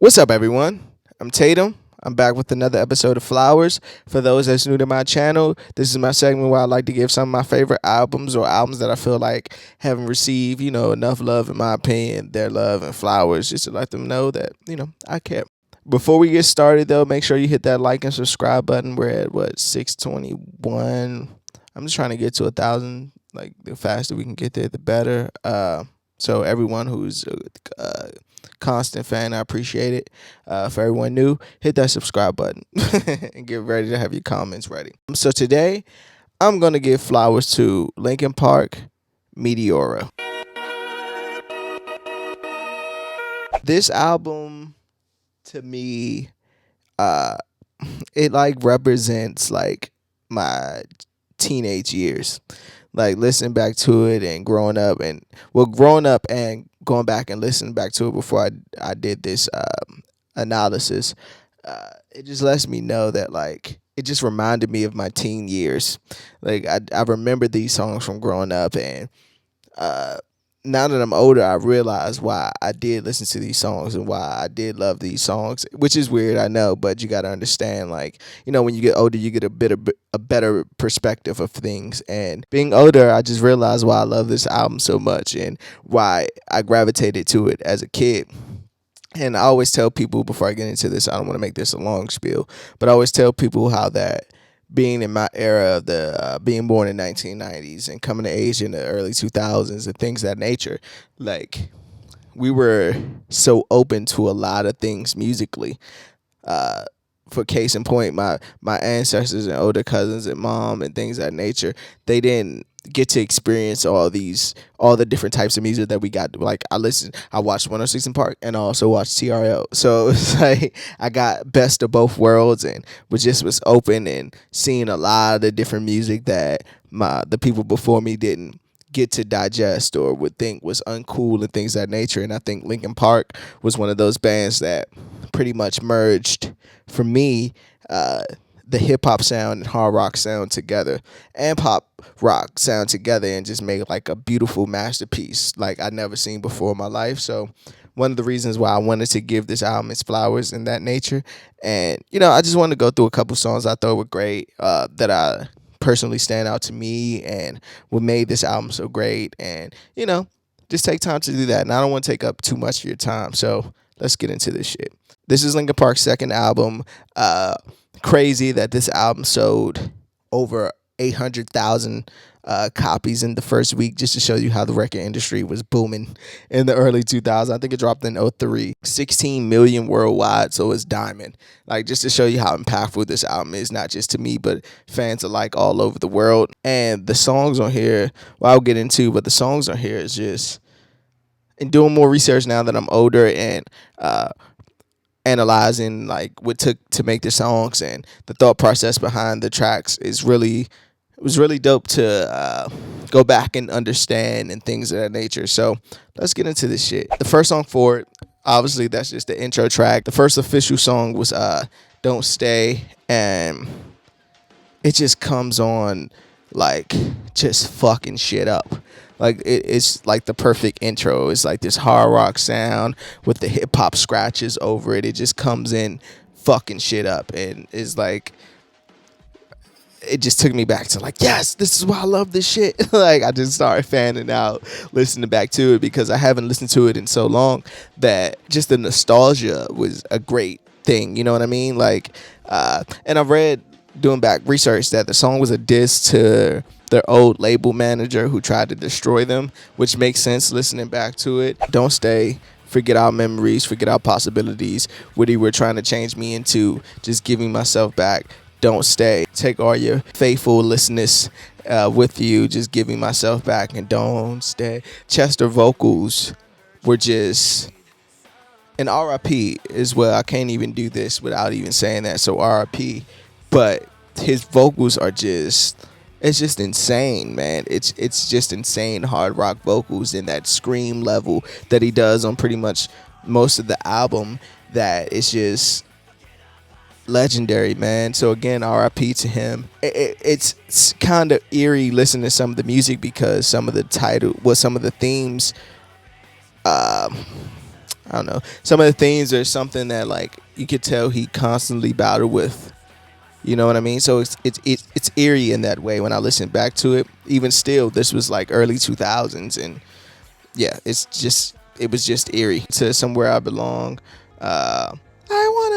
What's up, everyone? I'm Tatum. I'm back with another episode of Flowers. For those that's new to my channel, this is my segment where I like to give some of my favorite albums or albums that I feel like haven't received, enough love, in my opinion, their love and flowers, just to let them know that, I care. Before we get started, though, make sure you hit that like and subscribe button. We're at, 621. I'm just trying to get to 1,000. Like, the faster we can get there, the better. So everyone who's constant fan, I appreciate it. For everyone new, hit that subscribe button and get ready to have your comments ready. So today, I'm gonna give flowers to Linkin Park, Meteora. This album, to me, uh, it like represents like my teenage years. Like listening back to it and growing up and going back and listening back to it before I did this analysis, it just lets me know that like it just reminded me of my teen years. Like I remember these songs from growing up, and uh, now that I'm older, I realize why I did listen to these songs and why I did love these songs, which is weird, I know, but you got to understand, like, when you get older, you get a better perspective of things. And being older, I just realized why I love this album so much and why I gravitated to it as a kid. And I always tell people before I get into this, I don't want to make this a long spiel, but I always tell people how that being in my era of the being born in 1990s and coming to age in the early 2000s and things of that nature, like we were so open to a lot of things musically. For case in point, my ancestors and older cousins and mom and things of that nature, they didn't get to experience all the different types of music that we got. Like I watched 106 in Park and I also watched TRL. So it's like I got best of both worlds and was open and seeing a lot of the different music that the people before me didn't get to digest or would think was uncool and things of that nature. And I think Linkin Park was one of those bands that pretty much merged, for me, the hip hop sound and hard rock sound together and pop rock sound together and just made like a beautiful masterpiece like I'd never seen before in my life. So one of the reasons why I wanted to give this album its flowers in that nature. And, I just wanted to go through a couple songs I thought were great, that I personally stand out to me and what made this album so great. And, just take time to do that. And I don't want to take up too much of your time. So let's get into this shit. This is Linkin Park's second album. Crazy that this album sold over 800,000 copies in the first week, just to show you how the record industry was booming in the early 2000s. I think it dropped in 2003. 16 million worldwide, so it's diamond. Like, just to show you how impactful this album is, not just to me, but fans alike all over the world. And the songs on here, I'll get into, but the songs on here is just, and doing more research now that I'm older and analyzing like what took to make the songs and the thought process behind the tracks it was really dope to go back and understand and things of that nature. So let's get into this shit. The first song for it, obviously that's just the intro track. The first official song was Don't Stay, and it just comes on like just fucking shit up. Like it's like the perfect intro. It's like this hard rock sound with the hip hop scratches over it. It just comes in fucking shit up, and it's like it just took me back to like, yes, this is why I love this shit. Like I just started fanning out, listening back to it because I haven't listened to it in so long that just the nostalgia was a great thing. You know what I mean? Like, and I've read doing back research that the song was a diss to their old label manager who tried to destroy them, which makes sense listening back to it. Don't Stay, forget our memories, forget our possibilities. What he were trying to change me into, just giving myself back. Don't stay. Take all your faithful listeners with you, just giving myself back, and don't stay. Chester vocals were just, and RIP as well. I can't even do this without even saying that, so RIP. But his vocals are just, it's just insane, man. It's just insane hard rock vocals in that scream level that he does on pretty much most of the album. That it's just legendary, man. So again, RIP to him. It's kind of eerie listening to some of the music because some of the themes I don't know. Some of the themes are something that like you could tell he constantly battled with. You know what I mean? So it's eerie in that way when I listen back to it. Even still, this was like early 2000s, and yeah, it was just eerie. To Somewhere I Belong. I wanna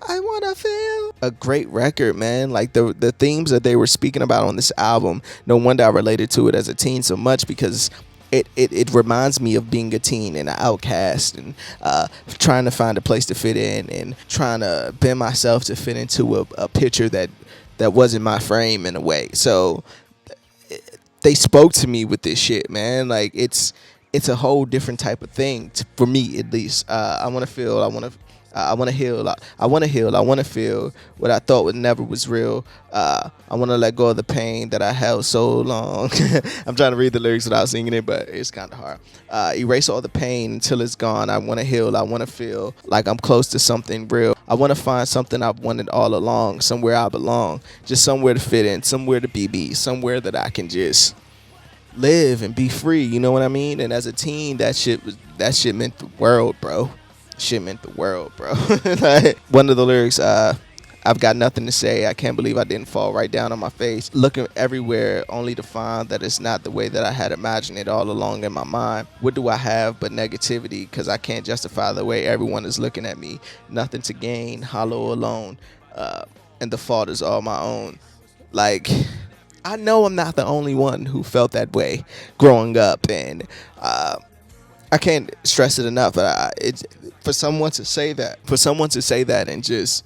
I wanna feel. A great record, man. Like the themes that they were speaking about on this album. No wonder I related to it as a teen so much because it reminds me of being a teen and an outcast and trying to find a place to fit in and trying to bend myself to fit into a picture that wasn't my frame in a way. So they spoke to me with this shit, man. Like it's a whole different type of thing for me, at least. I want to feel. I want to heal. I want to heal. I want to feel what I thought never was real. I want to let go of the pain that I held so long. I'm trying to read the lyrics without singing it, but it's kind of hard. Erase all the pain until it's gone. I want to heal. I want to feel like I'm close to something real. I want to find something I've wanted all along, somewhere I belong, just somewhere to fit in, somewhere to be me, somewhere that I can just live and be free. You know what I mean? And as a teen, that shit meant the world, bro. Shit meant the world, bro. Like, one of the lyrics, I've got nothing to say. I can't believe I didn't fall right down on my face. Looking everywhere only to find that it's not the way that I had imagined it all along in my mind. What do I have but negativity? Because I can't justify the way everyone is looking at me. Nothing to gain, hollow alone. And the fault is all my own. Like, I know I'm not the only one who felt that way growing up. And I can't stress it enough. It's for someone to say that and just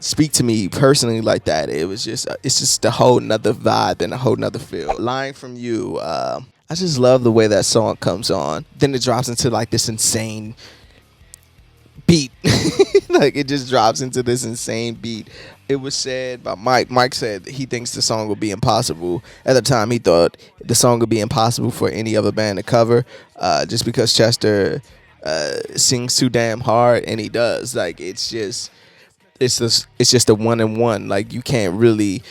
speak to me personally like that. It's just a whole nother vibe and a whole nother feel. Lying from You. I just love the way that song comes on. Then it drops into like this insane beat. Like it just drops into this insane beat. It was said by Mike. Mike said he thinks the song would be impossible. At the time, he thought the song would be impossible for any other band to cover, just because Chester sings too damn hard, and he does. Like it's just a one and one. Like you can't really.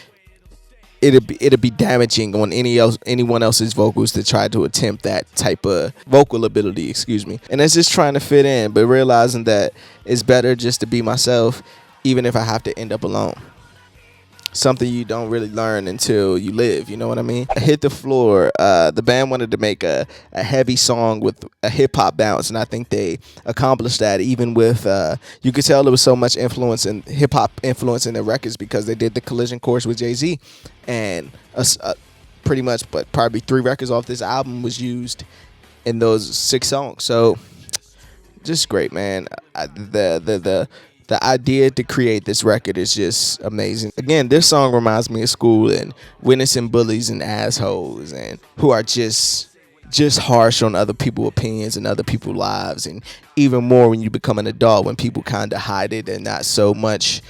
It'll be damaging on anyone else's vocals to try to attempt that type of vocal ability. Excuse me. And it's just trying to fit in, but realizing that it's better just to be myself, even if I have to end up alone. Something you don't really learn until you live, you know what I mean? Hit the Floor. The band wanted to make a heavy song with a hip-hop bounce, and I think they accomplished that, even with, you could tell there was so much influence in hip-hop influence in their records because they did the Collision Course with Jay-Z, and pretty much, but probably 3 records off this album was used in those 6 songs. So, just great, man. The idea to create this record is just amazing. Again, this song reminds me of school and witnessing bullies and assholes and who are just harsh on other people's opinions and other people's lives, and even more when you become an adult when people kind of hide it and not so much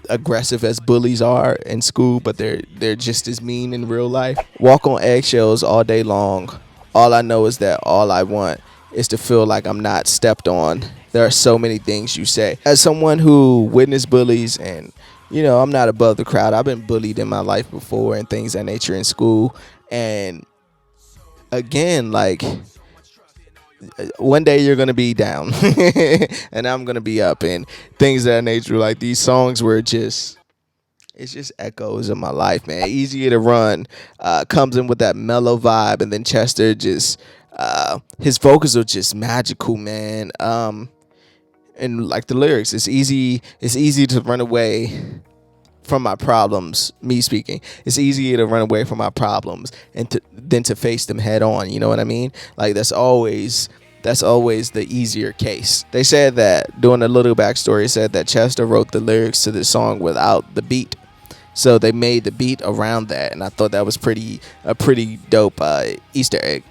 aggressive as bullies are in school, but they're just as mean in real life. Walk on eggshells all day long. All I know is that all I want is to feel like I'm not stepped on. There are so many things you say. As someone who witnessed bullies, and you know, I'm not above the crowd. I've been bullied in my life before and things of that nature in school. And again, like one day you're gonna be down and I'm gonna be up and things of that nature. Like these songs were just, it's just echoes of my life, man. Easier to Run comes in with that mellow vibe, and then Chester just his vocals are just magical, man. And like the lyrics, it's easy to run away from my problems. Me speaking, it's easier to run away from my problems than to face them head on. You know what I mean? Like that's always the easier case. They said that, doing a little backstory, said that Chester wrote the lyrics to this song without the beat. So they made the beat around that, and I thought that was a pretty dope Easter egg.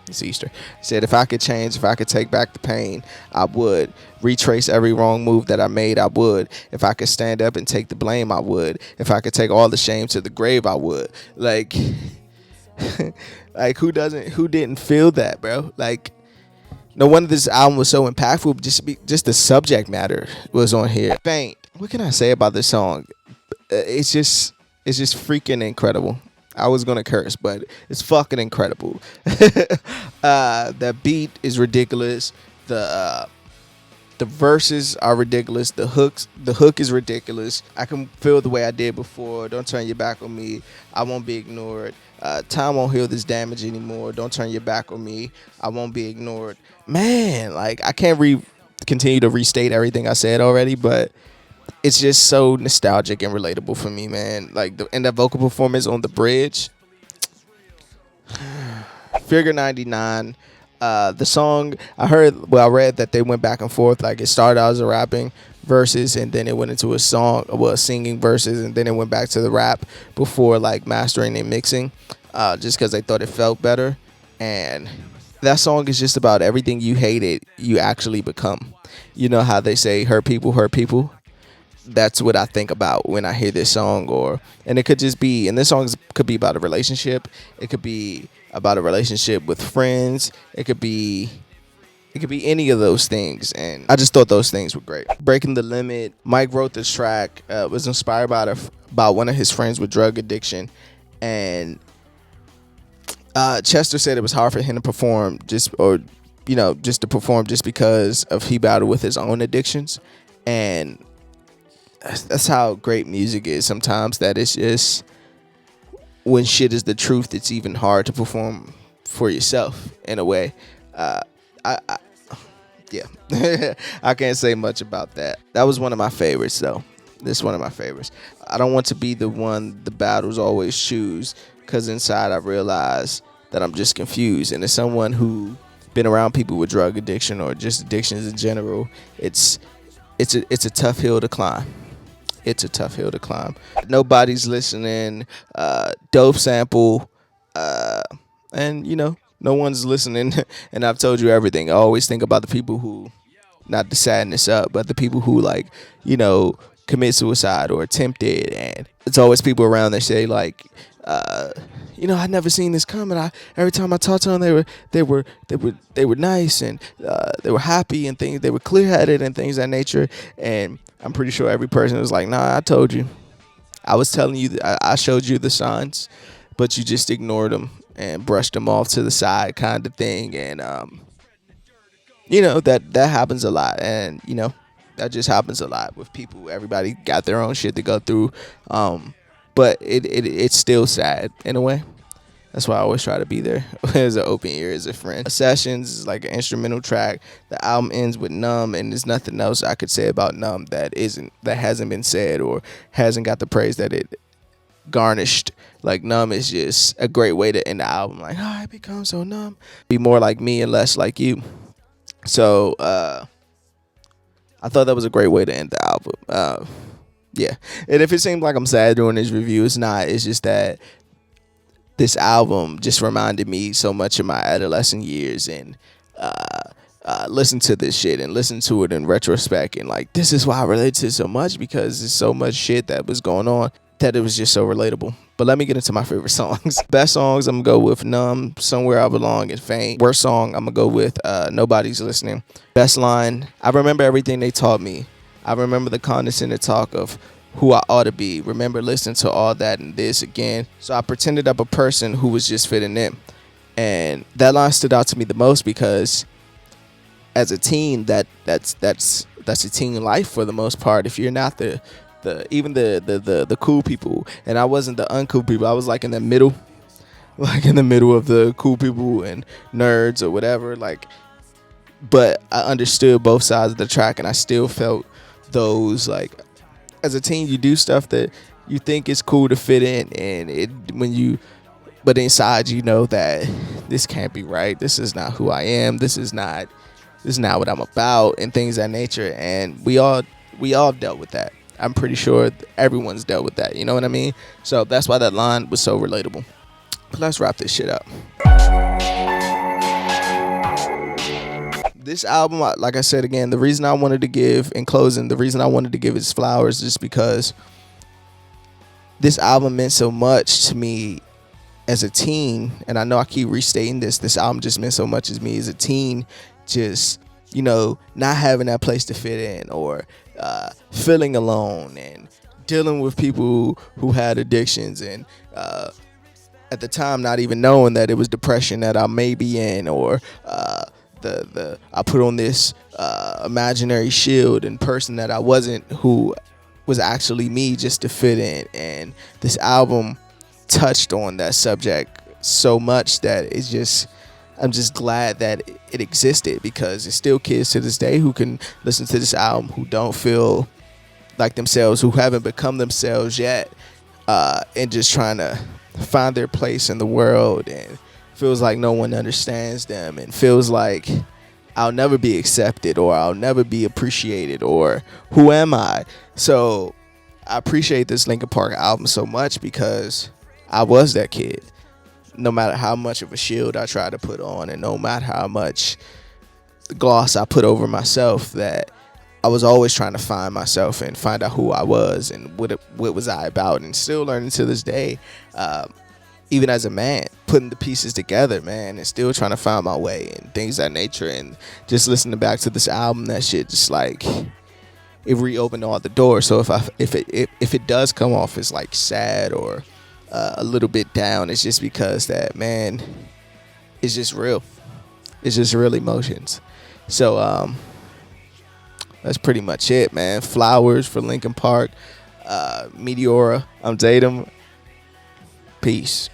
It's Easter. He said, if I could take back the pain, I would. Retrace every wrong move that I made, I would. If I could stand up and take the blame, I would. If I could take all the shame to the grave, I would. Like, like who didn't feel that, bro? Like, no wonder this album was so impactful. Just the subject matter was on here. Faint. What can I say about this song? It's just freaking incredible. I was gonna curse, but it's fucking incredible. That beat is ridiculous. The the verses are ridiculous. The hook is ridiculous. I can feel the way I did before. Don't turn your back on me. I won't be ignored. Time won't heal this damage anymore. Don't turn your back on me. I won't be ignored. Man, like I can't continue to restate everything I said already, but it's just so nostalgic and relatable for me, man. Like and that vocal performance on the bridge, Figure 99. The song I read that they went back and forth. Like it started out as a rapping verses, and then it went into a singing verses, and then it went back to the rap before like mastering and mixing, just because they thought it felt better. And that song is just about everything you hated, you actually become. You know how they say hurt people hurt people. That's what I think about when I hear this song. And it could just be, and this song could be about a relationship. It could be about a relationship with friends. It could be any of those things, and I just thought those things were great. Breaking the Limit. Mike wrote this track. Was inspired by one of his friends with drug addiction, and Chester said it was hard for him to perform just to perform just because of he battled with his own addictions, and that's how great music is sometimes. That it's just when shit is the truth, it's even hard to perform for yourself in a way. Yeah, I can't say much about that. That was one of my favorites, though. This is one of my favorites. I don't want to be the one the battles always choose, because inside I realize that I'm just confused. And as someone who been around people with drug addiction or just addictions in general, it's a tough hill to climb. It's a tough hill to climb. Nobody's listening. Dope sample. And no one's listening. And I've told you everything. I always think about the people who, not to sadden this up, but the people who commit suicide or attempted. And it's always people around that say I never seen this coming. Every time I talked to them, they were nice, and they were happy and things. They were clear headed and things of that nature. And I'm pretty sure every person was like, "Nah, I told you. I was telling you. I showed you the signs, but you just ignored them and brushed them off to the side, kind of thing." And that happens a lot, and that just happens a lot with people. Everybody got their own shit to go through, but it's still sad in a way. That's why I always try to be there as an open ear, as a friend. Sessions is like an instrumental track. The album ends with Numb, and there's nothing else I could say about Numb that hasn't been said or hasn't got the praise that it garnished. Like, Numb is just a great way to end the album. Like, I become so numb. Be more like me and less like you. So I thought that was a great way to end the album. Yeah. And if it seemed like I'm sad during this review, it's not. It's just that this album just reminded me so much of my adolescent years, and listen to this shit and listen to it in retrospect, and like, this is why I relate to it so much, because there's so much shit that was going on that it was just so relatable. But let me get into my favorite songs. Best songs, I'm gonna go with Numb, Somewhere I Belong, and Faint. Worst song, I'm gonna go with Nobody's Listening. Best line, I remember everything they taught me. I remember the condescending talk of who I ought to be. Remember listening to all that and this again. So I pretended I'm a person who was just fitting in. And that line stood out to me the most because as a teen, that's a teen life for the most part. If you're not the cool people, and I wasn't the uncool people, I was like in the middle of the cool people and nerds or whatever. Like, but I understood both sides of the track, and I still felt those, like, as a teen, you do stuff that you think is cool to fit in, and but inside you know that this can't be right. This is not who I am. This is not what I'm about, and things of that nature. And we all dealt with that. I'm pretty sure everyone's dealt with that. You know what I mean? So that's why that line was so relatable. But let's wrap this shit up. This album, like I said again, the reason I wanted to give its flowers is because this album meant so much to me as a teen. And I know I keep restating this album just meant so much to me as a teen, just, not having that place to fit in, or feeling alone, and dealing with people who had addictions, and at the time not even knowing that it was depression that I may be in, or the I put on this imaginary shield and person that I wasn't, who was actually me, just to fit in. And this album touched on that subject so much that I'm just glad that it existed, because there's still kids to this day who can listen to this album who don't feel like themselves, who haven't become themselves yet, and just trying to find their place in the world, and feels like no one understands them, and feels like I'll never be accepted, or I'll never be appreciated, or who am I? So I appreciate this Linkin Park album so much, because I was that kid. No matter how much of a shield I tried to put on, and no matter how much gloss I put over myself, that I was always trying to find myself and find out who I was and what was I about, and still learning to this day, even as a man, putting the pieces together, man, and still trying to find my way and things of that nature. And just listening back to this album, that shit just like, it reopened all the doors. So if it does come off as like sad or a little bit down, it's just because that, man, it's just real. It's just real emotions. So that's pretty much it, man. Flowers for Linkin Park. Meteora. I'm Tatum. Peace.